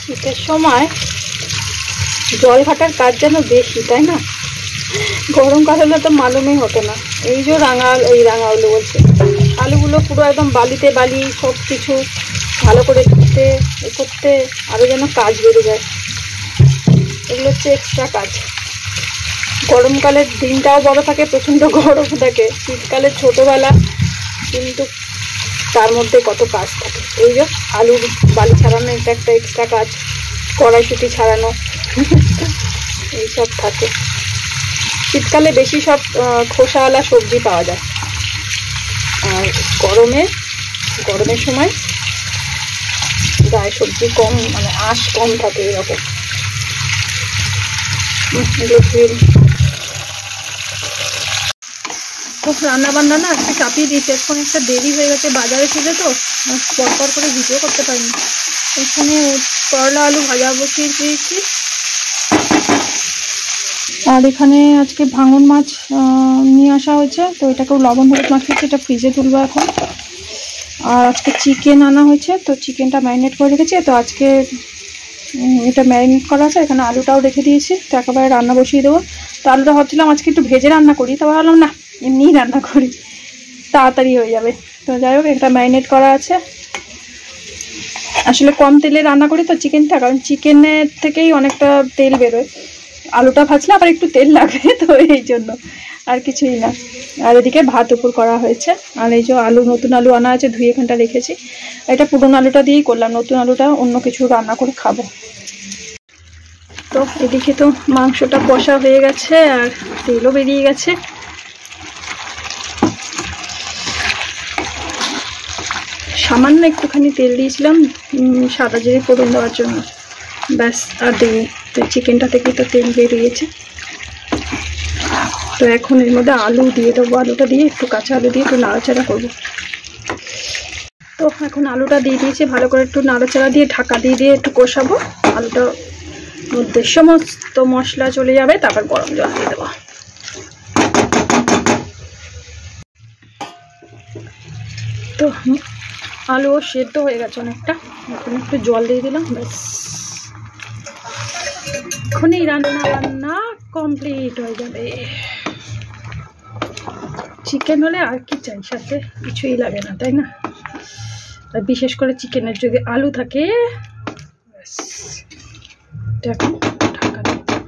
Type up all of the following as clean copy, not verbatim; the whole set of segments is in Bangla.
শীতের সময় জল ঘাটার কাজ যেন বেশি, তাই না? গরমকাল হলে তো মালুমই হতো না। এই যে রাঙা আলু বলছে, আলুগুলো পুরো একদম বালিতে বালি, সব কিছু ভালো করে ধুতে এ করতে আরও যেন কাজ বেড়ে যায়। এগুলো হচ্ছে এক্সট্রা কাজ। গরমকালের দিনটাও বড় থাকে, প্রচণ্ড গরম থাকে। শীতকালে ছোটোবেলা, কিন্তু তার মধ্যে কত কাজ থাকে। এই যে আলুর বালি ছাড়ানো, এটা একটা এক্সট্রা কাজ। কড়াইশুঁটি ছাড়ানো, এইসব থাকে। শীতকালে বেশি সব খোসাওয়ালা সবজি পাওয়া যায়, আর গরমের সময় গায়ে সবজি কম, মানে আঁশ কম থাকে এরকম। তো রান্নাবান্না না একটু চাপিয়ে দিয়েছি, এখন একটা দেরি হয়ে গেছে, বাজারে ছিল তো পরপর করে ভিডিও করতে পারিনি। এখানে করলা আলু ভাজা বসিয়ে দিয়েছি, আর এখানে আজকে ভাঙন মাছ নিয়ে আসা হয়েছে, তো এটাকেও লবণ হলুদ মাখিয়েছি, এটা ফ্রিজে তুলবো এখন। আর আজকে চিকেন আনা হয়েছে, তো চিকেনটা ম্যারিনেট করে রেখেছি। তো আজকে এটা ম্যারিনেট করা আছে, এখানে আলুটাও রেখে দিয়েছি, তো একেবারে রান্না বসিয়ে দেবো। তো আলুটা ভাবছিলাম আজকে একটু ভেজে রান্না করি, তো ভাবলাম না, এমনিই রান্না করি, তাড়াতাড়ি হয়ে যাবে। তো যাই হোক, এটা ম্যারিনেট করা আছে। আসলে কম তেলে রান্না করি তো চিকেনটা, কারণ চিকেনের থেকেই অনেকটা তেল বেরোয়। আলুটা ভাজলে আবার একটু তেল লাগবে, তো এই জন্য, আর কিছুই না। আর এদিকে ভাত উপর করা হয়েছে। আর এই যে আলু, নতুন আলু আনা আছে, ধুয়ে এখানটা রেখেছি। এটা পুরনো আলুটা দিয়েই করলাম, নতুন আলুটা অন্য কিছু রান্না করে খাবো। তো এদিকে তো মাংসটা কষা হয়ে গেছে, আর তেলও বেরিয়ে গেছে। সামান্য একটুখানি তেল দিয়েছিলাম সাদা জিরে ফোড়ন দেওয়ার জন্য, ব্যাস, আর দিইনি। তো চিকেনটা থেকে তো তেল বেরিয়েছে। তো এখন এর মধ্যে আলু দিয়ে দেবো, আলুটা দিয়ে একটু কাঁচা আলু দিয়ে একটু নাড়াচাড়া করবো। তো এখন আলুটা দিয়ে দিয়েছি, ভালো করে একটু নাড়াচাড়া দিয়ে ঢাকা দিয়ে একটু কষাবো। আলুটার মধ্যে সমস্ত মশলা চলে যাবে, তারপর গরম জল দিয়ে দেবো। তো আলুও সেদ্ধ হয়ে গেছে অনেকটা, এখন একটু জল দিয়ে দিলাম, ব্যাস, এখনই রান্না কমপ্লিট হয়ে যাবে। চিকেন হলে আর কি চাই, সাথে কিছুই লাগে না, তাই না? আর বিশেষ করে চিকেনের যদি আলু থাকে, ব্যাস। এখন ঢাকা দিয়ে দেব।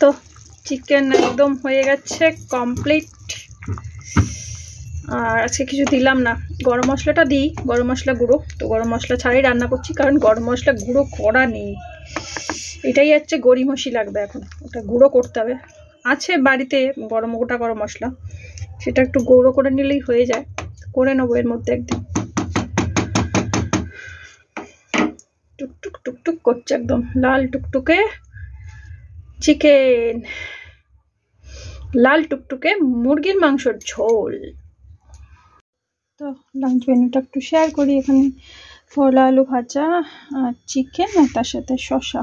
তো চিকেন একদম হয়ে গেছে, কমপ্লিট। আর আজকে কিছু দিলাম না, গরম মশলাটা দিই, গরম মশলা গুঁড়ো। তো গরম মশলা ছাড়াই রান্না করছি, কারণ গরম মশলা গুঁড়ো করা নেই। এটাই হচ্ছে গড়িমসি লাগবে, এখন ওটা গুঁড়ো করতে হবে। আছে বাড়িতে গোটা গরম মশলা, সেটা একটু গুঁড়ো করে নিলেই হয়ে যায়। করে নেবো এর মধ্যে একদিন। টুকটুক টুকটুক করছে, একদম লাল টুকটুকে চিকেন, লাল টুকটুকে মুরগির মাংসর ঝোল। তো লাঞ্চ মেনুটা একটু শেয়ার করি। এখানে করলা আলু ভাজা আর চিকেন, আর তার সাথে শসা।